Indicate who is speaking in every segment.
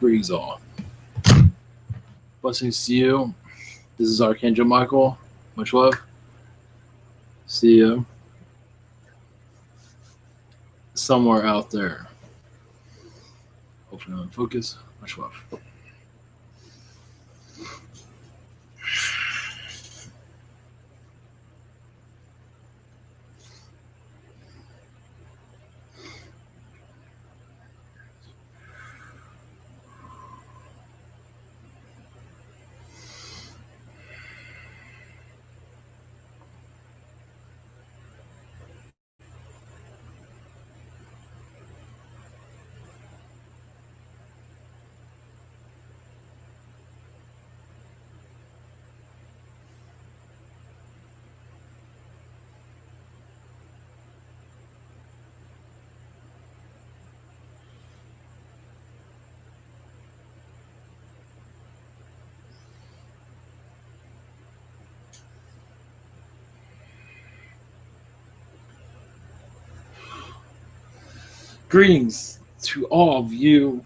Speaker 1: Greetings all. Blessings to you. This is Archangel Michael. Much love. See you somewhere out there. Hopefully I'm in focus. Much love. Greetings to all of you.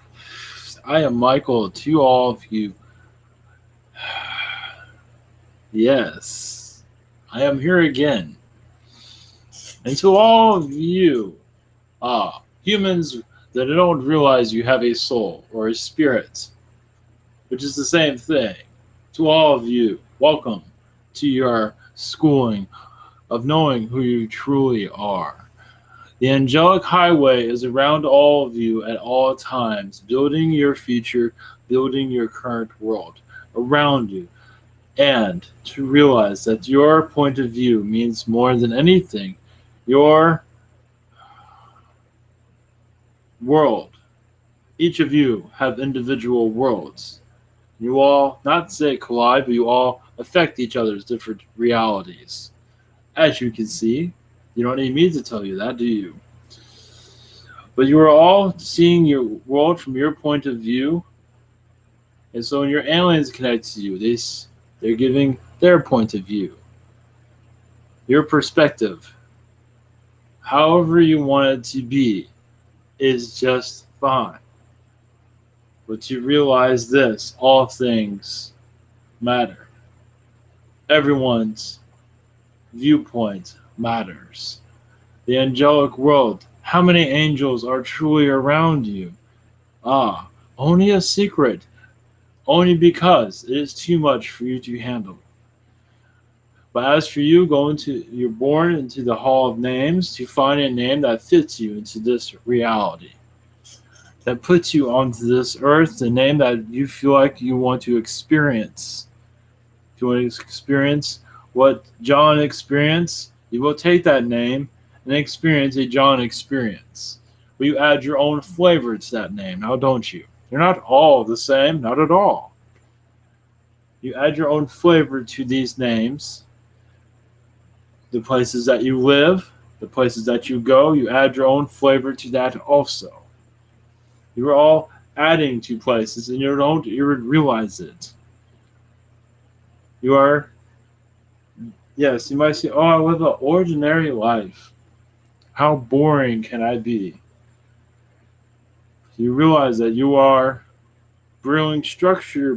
Speaker 1: I am Michael. To all of you. Yes, I am here again. And to all of you, humans that don't realize you have a soul or a spirit, which is the same thing. To all of you, welcome to your schooling of knowing who you truly are. The angelic highway is around all of you at all times, building your future, building your current world around you. And to realize that your point of view means more than anything. Your world. Each of you have individual worlds. You all, not say collide, but you all affect each other's different realities. As you can see, you don't need me to tell you that, do you? But you are all seeing your world from your point of view. And so when your aliens connect to you, they're giving their point of view, your perspective. However you want it to be is just fine. But to realize this, all things matter. Everyone's viewpoint matters. The angelic world, how many angels are truly around you? Only a secret. Only because it is too much for you to handle. But as for you, you're born into the hall of names to find a name that fits you into this reality. That puts you onto this earth, the name that you feel like you want to experience. If you want to experience what John experienced, you will take that name and experience a John experience. But you add your own flavor to that name, now don't you? They're not all the same, not at all. You add your own flavor to these names. The places that you live, the places that you go, you add your own flavor to that also. You are all adding to places and you don't even realize it. You are, yes, you might say, oh, I live an ordinary life. How boring can I be? You realize that you are building structure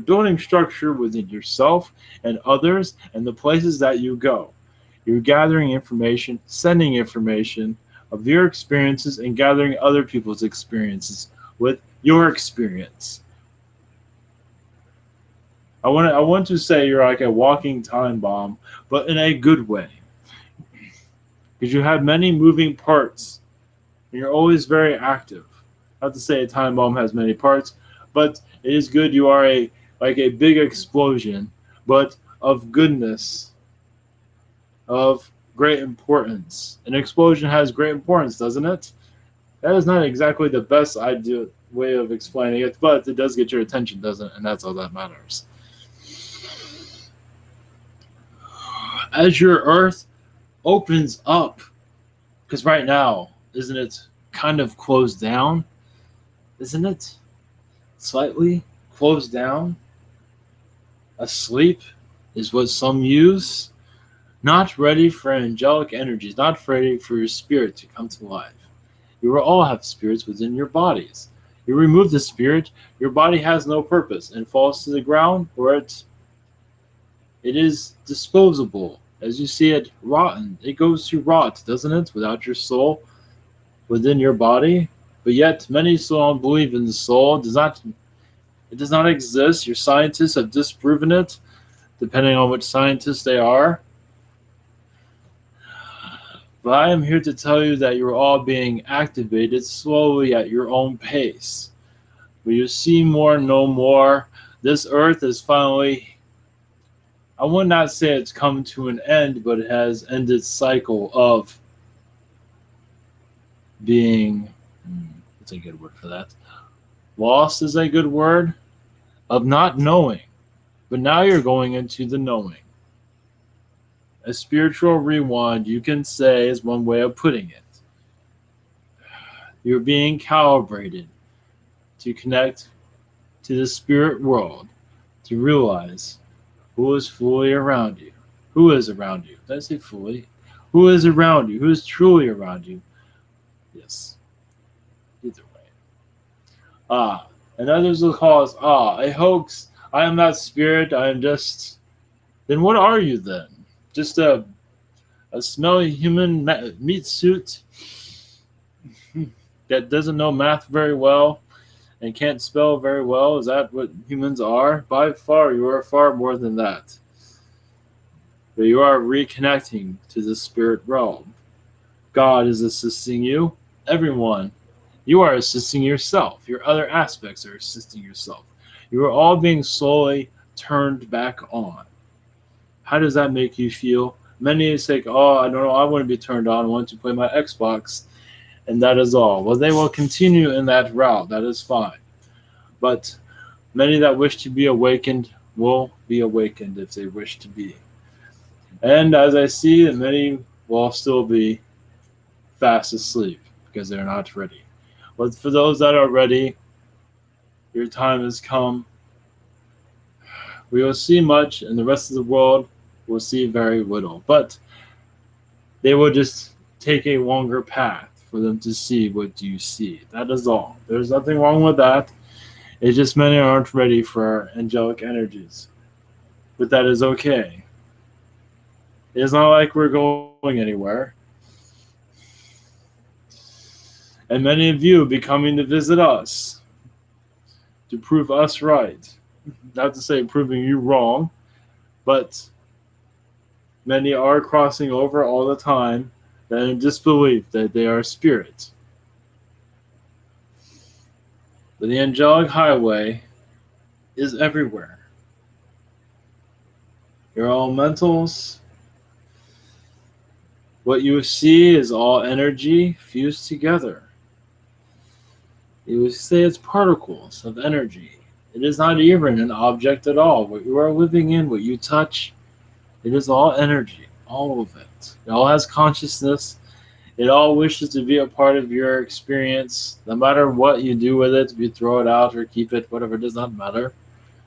Speaker 1: within yourself and others and the places that you go. You're gathering information, sending information of your experiences and gathering other people's experiences with your experience. I want to say you're like a walking time bomb, but in a good way. Because you have many moving parts and you're always very active. Not to say a time bomb has many parts, but it is good you are like a big explosion, but of goodness, of great importance. An explosion has great importance, doesn't it? That is not exactly the best way of explaining it, but it does get your attention, doesn't it? And that's all that matters. As your earth opens up, because right now, isn't it kind of closed down? Isn't it? Slightly closed down? Asleep is what some use. Not ready for angelic energies, not ready for your spirit to come to life. You will all have spirits within your bodies. You remove the spirit, your body has no purpose and falls to the ground, or it is disposable. As you see it rotten, it goes to rot, doesn't it, without your soul within your body? But yet many still don't believe in the soul. It does not exist. Your scientists have disproven it, depending on which scientists they are. But I am here to tell you that you're all being activated slowly at your own pace. But you see more, know more. This earth is finally, I would not say it's come to an end, but it has ended its cycle of being, what's a good word for that? Lost is a good word, of not knowing. But now you're going into the knowing. A spiritual rewind, you can say, is one way of putting it. You're being calibrated to connect to the spirit world, to realize who is fully around you. Who is around you? Did I say fully? Who is around you? Who is truly around you? Yes. Either way. And others will call us, a hoax. I am not spirit. I am just. Then what are you then? Just a smelly human meat suit that doesn't know math very well and can't spell very well? Is that what humans are? By far, you are far more than that. But you are reconnecting to the spirit realm. God is assisting you. Everyone. You are assisting yourself. Your other aspects are assisting yourself. You are all being slowly turned back on. How does that make you feel? Many say, I don't know, I want to be turned on. I want to play my Xbox. And that is all. Well, they will continue in that route. That is fine. But many that wish to be awakened will be awakened if they wish to be. And as I see that many will still be fast asleep because they're not ready. But for those that are ready, your time has come. We will see much, and the rest of the world will see very little. But they will just take a longer path for them to see what you see. That is all. There's nothing wrong with that. It's just many aren't ready for angelic energies. But that is okay. It's not like we're going anywhere. And many of you will be coming to visit us to prove us right. Not to say proving you wrong, but many are crossing over all the time that in disbelief that they are spirits. But the angelic highway is everywhere. Your elementals, what you see is all energy fused together. You would say it's particles of energy. It is not even an object at all. What you are living in, what you touch, it is all energy, all of it. It all has consciousness. It all wishes to be a part of your experience. No matter what you do with it, if you throw it out or keep it, whatever, it does not matter.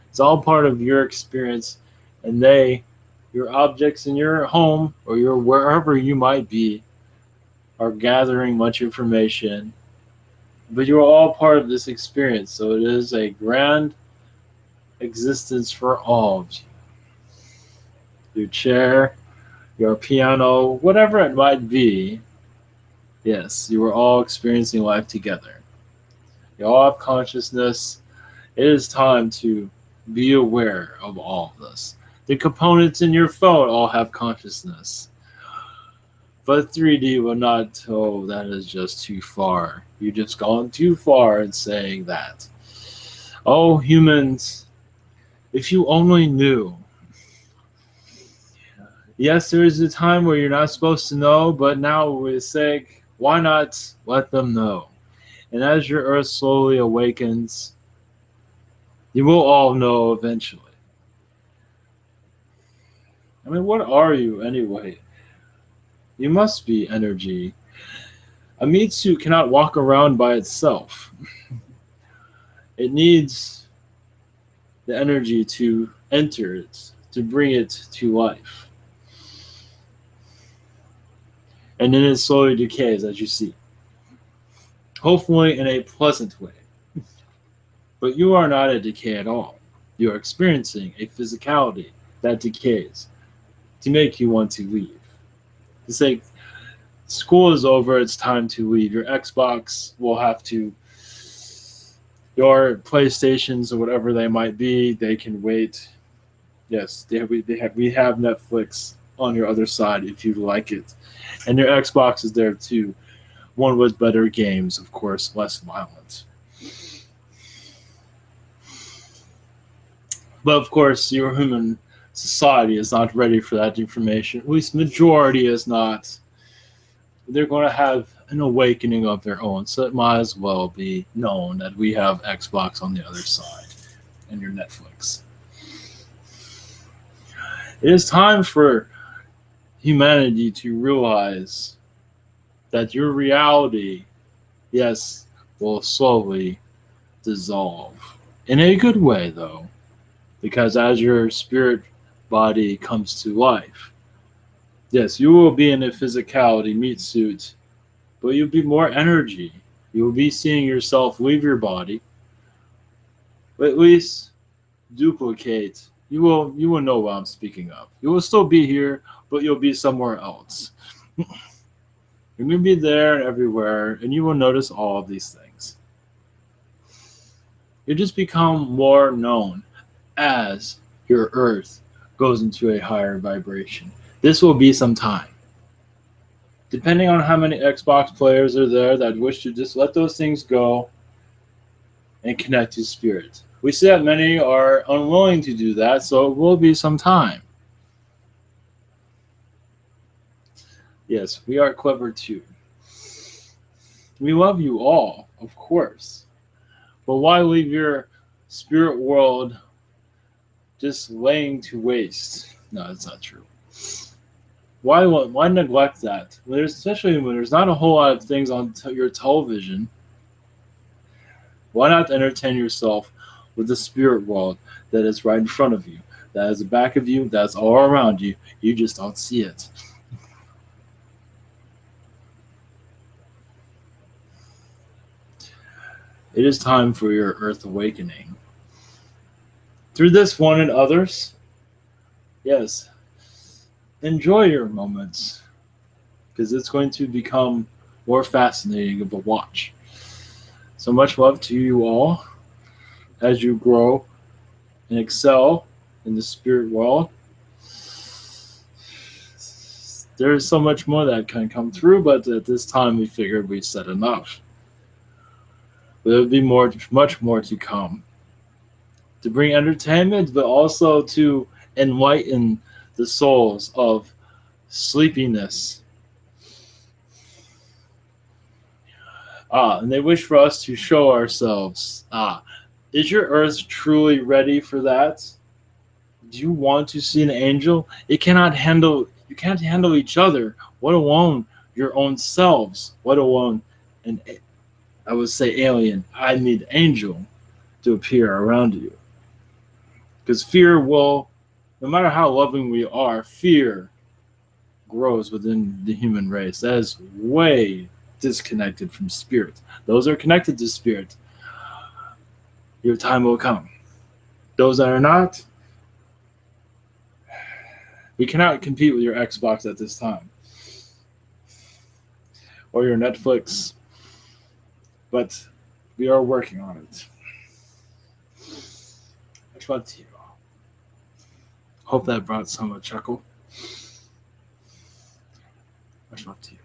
Speaker 1: It's all part of your experience. And your objects in your home or your wherever you might be, are gathering much information. But you're all part of this experience. So it is a grand existence for all of you. Your chair, your piano, whatever it might be, yes, you are all experiencing life together. You all have consciousness. It is time to be aware of all of this. The components in your phone all have consciousness. But 3D will not, that is just too far. You've just gone too far in saying that. Oh, humans, if you only knew. Yes, there is a time where you're not supposed to know, but now we're saying, why not let them know? And as your earth slowly awakens, you will all know eventually. I mean, what are you anyway? You must be energy. A meat suit cannot walk around by itself. It needs the energy to enter it, to bring it to life. And then it slowly decays, as you see. Hopefully in a pleasant way. But you are not a decay at all. You are experiencing a physicality that decays to make you want to leave. To say, school is over, it's time to leave. Your Xbox will have to, your PlayStations or whatever they might be, they can wait. Yes, we have Netflix on your other side if you like it. And your Xbox is there too. One with better games, of course, less violent. But of course, your human society is not ready for that information. At least majority is not. They're going to have an awakening of their own, so it might as well be known that we have Xbox on the other side and your Netflix. It is time for humanity to realize that your reality, yes, will slowly dissolve. In a good way, though, because as your spirit body comes to life, yes, you will be in a physicality meat suit, but you'll be more energy. You will be seeing yourself leave your body, but at least duplicate. You will know what I'm speaking of. You will still be here, but you'll be somewhere else. You're going to be there and everywhere, and you will notice all of these things. You just become more known as your earth goes into a higher vibration. This will be some time. Depending on how many Xbox players are there that wish to just let those things go and connect to spirit. We see that many are unwilling to do that, so it will be some time. Yes, we are clever too. We love you all, of course. But why leave your spirit world just laying to waste? No, that's not true. Why neglect that? Especially when there's not a whole lot of things on your television. Why not entertain yourself with the spirit world that is right in front of you, that is the back of you, that's all around you? You just don't see it. It is time for your earth awakening. Through this one and others, yes, enjoy your moments because it's going to become more fascinating of a watch. So much love to you all as you grow and excel in the spirit world. There is so much more that can come through, but at this time we figured we've said enough. There will be much more to come. To bring entertainment, but also to enlighten the souls of sleepiness. And they wish for us to show ourselves. Is your earth truly ready for that? Do you want to see an angel? You can't handle each other, let alone your own selves, let alone an, I would say alien. I need angel to appear around you. Because fear will, no matter how loving we are, fear grows within the human race. That is way disconnected from spirit. Those are connected to spirit. Your time will come. Those that are not, we cannot compete with your Xbox at this time. Or your Netflix. But we are working on it. Much love to you all. Hope that brought some chuckle. Much love to you.